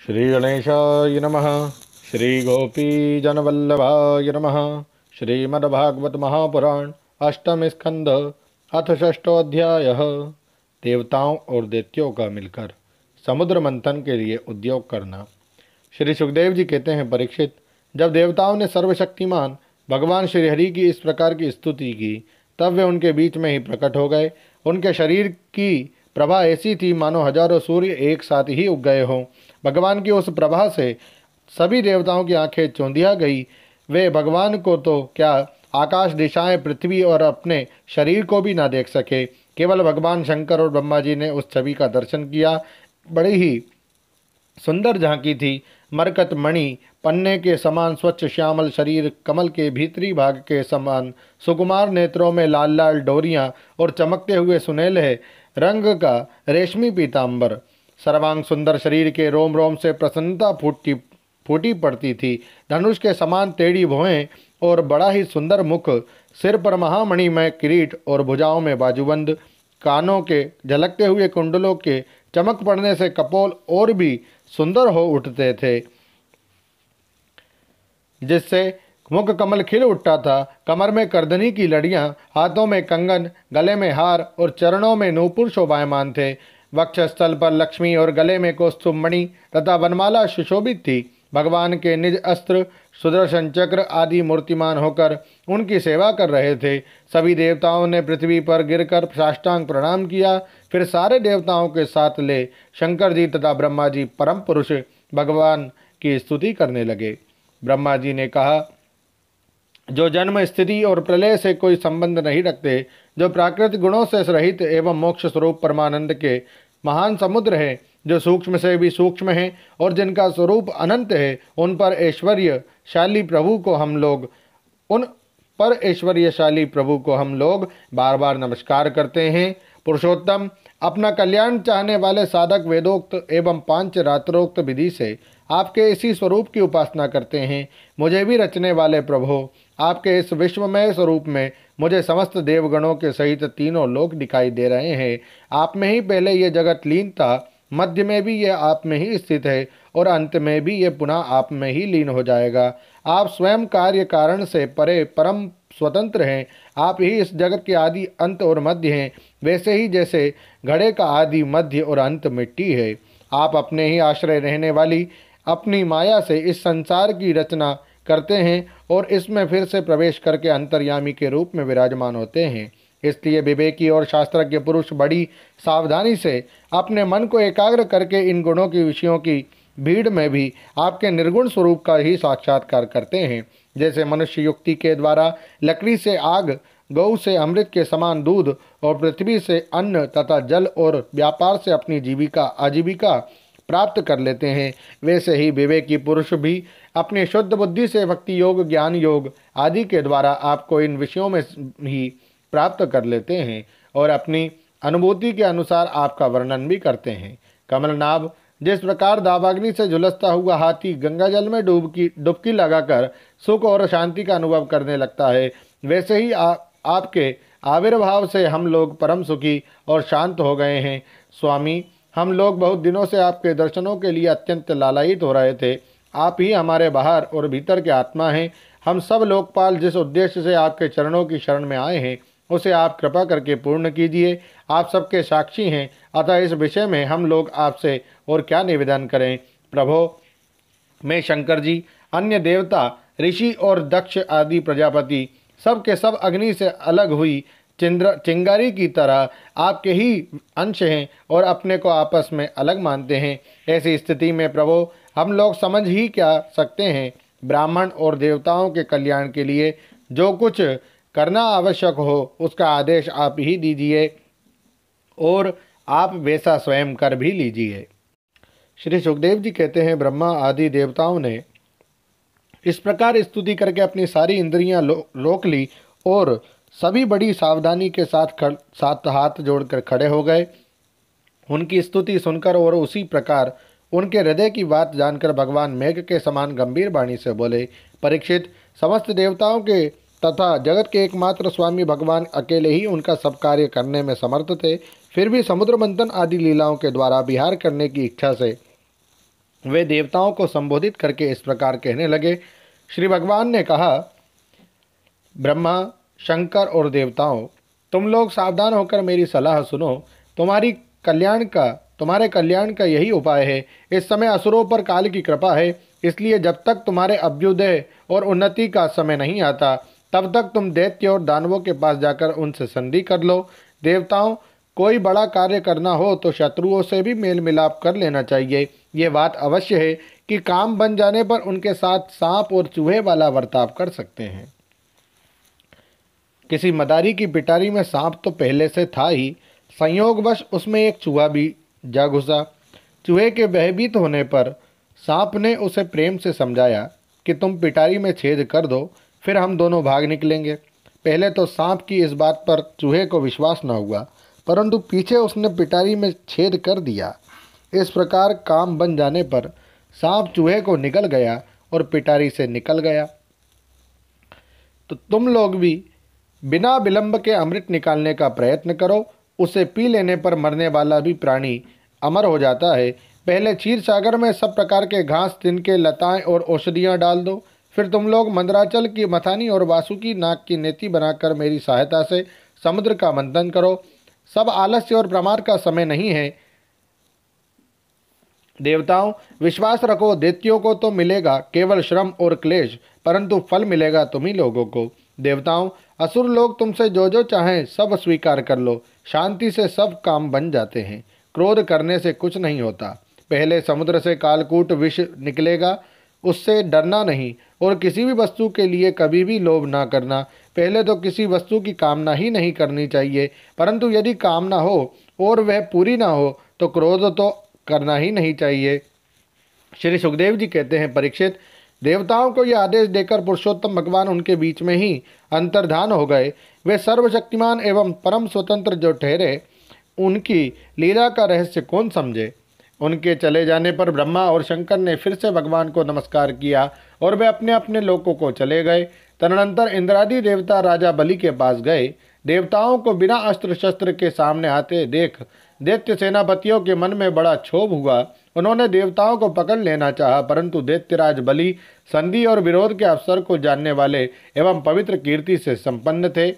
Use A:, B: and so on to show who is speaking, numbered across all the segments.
A: श्री गणेशाय नमः। श्री गोपीजनवल्लभाय नमः। श्रीमद्भागवत महापुराण अष्टम स्कंद अथ षष्ठोऽध्यायः। देवताओं और दैत्यों का मिलकर समुद्र मंथन के लिए उद्योग करना। श्री सुखदेव जी कहते हैं, परीक्षित, जब देवताओं ने सर्वशक्तिमान भगवान श्रीहरि की इस प्रकार की स्तुति की, तब वे उनके बीच में ही प्रकट हो गए। उनके शरीर की प्रभा ऐसी थी मानो हजारों सूर्य एक साथ ही उग गए हों। भगवान की उस प्रभा से सभी देवताओं की आंखें चौंधिया गई। वे भगवान को तो क्या, आकाश दिशाएं, पृथ्वी और अपने शरीर को भी ना देख सके। केवल भगवान शंकर और ब्रह्मा जी ने उस छवि का दर्शन किया। बड़ी ही सुंदर झांकी थी। मरकत मणि, पन्ने के समान स्वच्छ श्यामल शरीर, कमल के भीतरी भाग के समान सुकुमार नेत्रों में लाल लाल डोरियां और चमकते हुए सुनहले रंग का रेशमी पीतांबर। सर्वांग सुंदर शरीर के रोम रोम से प्रसन्नता फूटी पड़ती थी। धनुष के समान टेढ़ी भुएं और बड़ा ही सुंदर मुख, सिर पर महामणिमय किरीट और भुजाओं में बाजूबंद, कानों के झलकते हुए कुंडलों के चमक पड़ने से कपोल और भी सुंदर हो उठते थे, जिससे मुख कमल खिल उठता था। कमर में करधनी की लड़ियां, हाथों में कंगन, गले में हार और चरणों में नूपुर शोभायमान थे। वक्षस्थल पर लक्ष्मी और गले में कौस्तुभ मणि तथा वनमाला सुशोभित थी। भगवान के निज अस्त्र, सुदर्शन चक्र आदि मूर्तिमान होकर उनकी सेवा कर रहे थे। सभी देवताओं ने पृथ्वी पर गिरकर साष्टांग प्रणाम किया। फिर सारे देवताओं के साथ ले शंकर जी तथा ब्रह्मा जी परम पुरुष भगवान की स्तुति करने लगे। ब्रह्मा जी ने कहा, जो जन्म, स्थिति और प्रलय से कोई संबंध नहीं रखते, जो प्राकृतिक गुणों से रहित एवं मोक्ष स्वरूप परमानंद के महान समुद्र है, जो सूक्ष्म से भी सूक्ष्म है और जिनका स्वरूप अनंत है, उन पर ऐश्वर्यशाली प्रभु को हम लोग बार बार नमस्कार करते हैं। पुरुषोत्तम, अपना कल्याण चाहने वाले साधक वेदोक्त एवं पांच रात्रोक्त विधि से आपके इसी स्वरूप की उपासना करते हैं। मुझे भी रचने वाले प्रभु, आपके इस विश्वमय स्वरूप में मुझे समस्त देवगणों के सहित तीनों लोक दिखाई दे रहे हैं। आप में ही पहले ये जगत लीन था, मध्य में भी ये आप में ही स्थित है और अंत में भी ये पुनः आप में ही लीन हो जाएगा। आप स्वयं कार्य कारण से परे परम स्वतंत्र हैं। आप ही इस जगत के आदि, अंत और मध्य हैं। वैसे ही जैसे घड़े का आदि, मध्य और अंत मिट्टी है, आप अपने ही आश्रय रहने वाली अपनी माया से इस संसार की रचना करते हैं और इसमें फिर से प्रवेश करके अंतर्यामी के रूप में विराजमान होते हैं। इसलिए विवेकी और शास्त्रज्ञ पुरुष बड़ी सावधानी से अपने मन को एकाग्र करके इन गुणों की विषयों की भीड़ में भी आपके निर्गुण स्वरूप का ही साक्षात्कार करते हैं। जैसे मनुष्य युक्ति के द्वारा लकड़ी से आग, गौ से अमृत के समान दूध और पृथ्वी से अन्न तथा जल और व्यापार से अपनी आजीविका प्राप्त कर लेते हैं, वैसे ही विवेकी पुरुष भी अपनी शुद्ध बुद्धि से भक्ति योग, ज्ञान योग आदि के द्वारा आपको इन विषयों में ही प्राप्त कर लेते हैं और अपनी अनुभूति के अनुसार आपका वर्णन भी करते हैं। कमलनाभ, जिस प्रकार दावाग्नि से झुलसता हुआ हाथी गंगा जल में डुबकी लगाकर सुख और शांति का अनुभव करने लगता है, वैसे ही आपके आविर्भाव से हम लोग परम सुखी और शांत हो गए हैं। स्वामी, हम लोग बहुत दिनों से आपके दर्शनों के लिए अत्यंत लालायित हो रहे थे। आप ही हमारे बाहर और भीतर के आत्मा हैं। हम सब लोकपाल जिस उद्देश्य से आपके चरणों की शरण में आए हैं, उसे आप कृपा करके पूर्ण कीजिए। आप सबके साक्षी हैं, अतः इस विषय में हम लोग आपसे और क्या निवेदन करें। प्रभो, मैं शंकर जी, अन्य देवता, ऋषि और दक्ष आदि प्रजापति सब के सब अग्नि से अलग हुई चिंगारी की तरह आपके ही अंश हैं और अपने को आपस में अलग मानते हैं। ऐसी स्थिति में प्रभु, हम लोग समझ ही क्या सकते हैं। ब्राह्मण और देवताओं के कल्याण के लिए जो कुछ करना आवश्यक हो, उसका आदेश आप ही दीजिए और आप वैसा स्वयं कर भी लीजिए। श्री सुखदेव जी कहते हैं, ब्रह्मा आदि देवताओं ने इस प्रकार स्तुति करके अपनी सारी इंद्रियां रोक ली और सभी बड़ी सावधानी के साथ हाथ जोड़कर खड़े हो गए। उनकी स्तुति सुनकर और उसी प्रकार उनके हृदय की बात जानकर भगवान मेघ के समान गंभीर वाणी से बोले, परीक्षित, समस्त देवताओं के तथा जगत के एकमात्र स्वामी भगवान अकेले ही उनका सब कार्य करने में समर्थ थे। फिर भी समुद्र मंथन आदि लीलाओं के द्वारा विहार करने की इच्छा से वे देवताओं को संबोधित करके इस प्रकार कहने लगे। श्री भगवान ने कहा, ब्रह्मा, शंकर और देवताओं, तुम लोग सावधान होकर मेरी सलाह सुनो। तुम्हारे कल्याण का यही उपाय है। इस समय असुरों पर काल की कृपा है, इसलिए जब तक तुम्हारे अभ्युदय और उन्नति का समय नहीं आता, तब तक तुम दैत्य और दानवों के पास जाकर उनसे संधि कर लो। देवताओं, कोई बड़ा कार्य करना हो तो शत्रुओं से भी मेल मिलाप कर लेना चाहिए। ये बात अवश्य है कि काम बन जाने पर उनके साथ सांप और चूहे वाला बर्ताव कर सकते हैं। किसी मदारी की पिटारी में सांप तो पहले से था ही, संयोगवश उसमें एक चूहा भी जा घुसा। चूहे के भयभीत होने पर सांप ने उसे प्रेम से समझाया कि तुम पिटारी में छेद कर दो, फिर हम दोनों भाग निकलेंगे। पहले तो सांप की इस बात पर चूहे को विश्वास न हुआ, परंतु पीछे उसने पिटारी में छेद कर दिया। इस प्रकार काम बन जाने पर सांप चूहे को निकल गया और पिटारी से निकल गया। तो तुम लोग भी बिना विलंब के अमृत निकालने का प्रयत्न करो। उसे पी लेने पर मरने वाला भी प्राणी अमर हो जाता है। पहले क्षीर सागर में सब प्रकार के घास, तिनके, लताएं और औषधियाँ डाल दो। फिर तुम लोग मंदराचल की मथानी और वासुकी नाग की नेति बनाकर मेरी सहायता से समुद्र का मंथन करो। सब आलस्य और प्रमाद का समय नहीं है। देवताओं, विश्वास रखो, दैत्यों को तो मिलेगा केवल श्रम और क्लेश, परंतु फल मिलेगा तुम्ही लोगों को। देवताओं, असुर लोग तुमसे जो जो चाहें सब स्वीकार कर लो। शांति से सब काम बन जाते हैं। क्रोध करने से कुछ नहीं होता। पहले समुद्र से कालकूट विष निकलेगा, उससे डरना नहीं। और किसी भी वस्तु के लिए कभी भी लोभ ना करना। पहले तो किसी वस्तु की कामना ही नहीं करनी चाहिए, परंतु यदि कामना हो और वह पूरी ना हो तो क्रोध तो करना ही नहीं चाहिए। श्री सुखदेव जी कहते हैं, परीक्षित, देवताओं को यह आदेश देकर पुरुषोत्तम भगवान उनके बीच में ही अंतर्धान हो गए। वे सर्वशक्तिमान एवं परम स्वतंत्र जो ठहरे, उनकी लीला का रहस्य कौन समझे। उनके चले जाने पर ब्रह्मा और शंकर ने फिर से भगवान को नमस्कार किया और वे अपने अपने लोकों को चले गए। तदनंतर इंद्रादि देवता राजा बलि के पास गए। देवताओं को बिना अस्त्र शस्त्र के सामने आते देख दैत्य सेनापतियों के मन में बड़ा क्षोभ हुआ। उन्होंने देवताओं को पकड़ लेना चाहा, परंतु दैत्यराज बलि संधि और विरोध के अवसर को जानने वाले एवं पवित्र कीर्ति से संपन्न थे।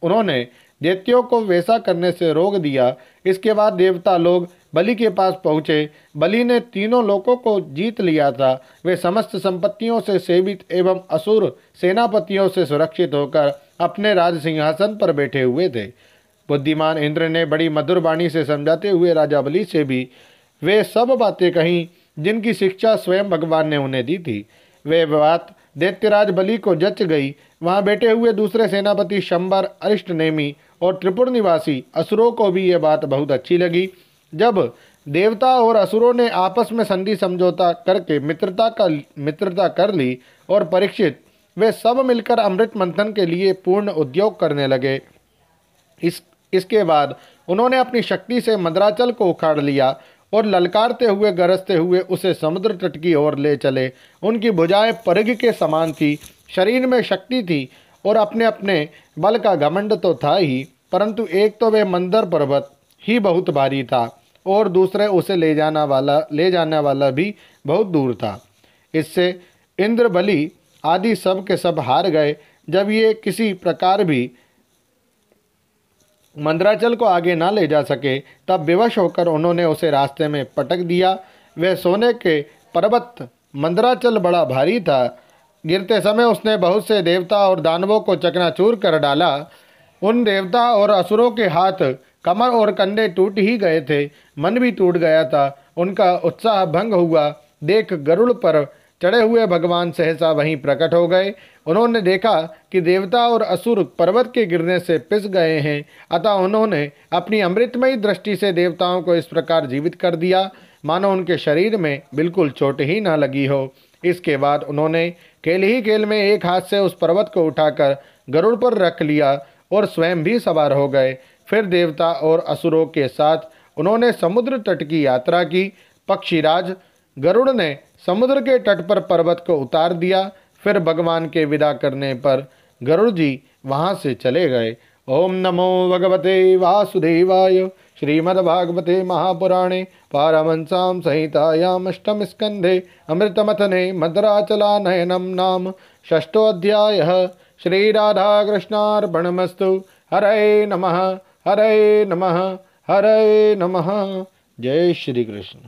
A: उन्होंने दैत्यों को वैसा करने से रोक दिया। इसके बाद देवता लोग बलि के पास पहुँचे। बलि ने तीनों लोकों को जीत लिया था। वे समस्त संपत्तियों से सेवित एवं असुर सेनापतियों से सुरक्षित होकर अपने राज सिंहासन पर बैठे हुए थे। बुद्धिमान इंद्र ने बड़ी मधुर वाणी से समझाते हुए राजा बलि से भी वे सब बातें कहीं जिनकी शिक्षा स्वयं भगवान ने उन्हें दी थी। वे बात दैत्यराज बलि को जच गई। वहां बैठे हुए दूसरे सेनापति शंबर, अरिष्टनेमी और त्रिपुर निवासी असुरों को भी ये बात बहुत अच्छी लगी। जब देवता और असुरों ने आपस में संधि समझौता करके मित्रता कर ली और परीक्षित, वे सब मिलकर अमृत मंथन के लिए पूर्ण उद्योग करने लगे। इसके बाद उन्होंने अपनी शक्ति से मंदराचल को उखाड़ लिया और ललकारते हुए गरजते हुए उसे समुद्र तट की ओर ले चले। उनकी भुजाएं परिघ के समान थी, शरीर में शक्ति थी और अपने अपने बल का घमंड तो था ही, परंतु एक तो वह मंदर पर्वत ही बहुत भारी था और दूसरे उसे ले जाने वाला भी बहुत दूर था। इससे इंद्र, बलि आदि सब के सब हार गए। जब ये किसी प्रकार भी मंदराचल को आगे ना ले जा सके, तब विवश होकर उन्होंने उसे रास्ते में पटक दिया। वह सोने के पर्वत मंदराचल बड़ा भारी था। गिरते समय उसने बहुत से देवता और दानवों को चकनाचूर कर डाला। उन देवता और असुरों के हाथ, कमर और कंधे टूट ही गए थे, मन भी टूट गया था। उनका उत्साह भंग हुआ। देख गरुड़ पर चढ़े हुए भगवान सहसा वहीं प्रकट हो गए। उन्होंने देखा कि देवता और असुर पर्वत के गिरने से पिस गए हैं, अतः उन्होंने अपनी अमृतमयी दृष्टि से देवताओं को इस प्रकार जीवित कर दिया मानो उनके शरीर में बिल्कुल चोट ही न लगी हो। इसके बाद उन्होंने खेल ही खेल में एक हाथ से उस पर्वत को उठाकर गरुड़ पर रख लिया और स्वयं भी सवार हो गए। फिर देवता और असुरों के साथ उन्होंने समुद्र तट की यात्रा की। पक्षीराज गरुड़ ने समुद्र के तट पर पर्वत को उतार दिया। फिर भगवान के विदा करने पर गरुड़ जी वहाँ से चले गए। ओम नमो भगवते वासुदेवाय। श्रीमद्भागवते महापुराणे पारमहंस्यां संहितायाम् अष्टम स्कन्धे अमृतमथने मद्राचलानयनं नाम षष्ठोऽध्यायः। श्रीराधाकृष्णार्पणमस्तु। हरे नमः, हरे नमः, हरे नमः। जय श्री कृष्ण।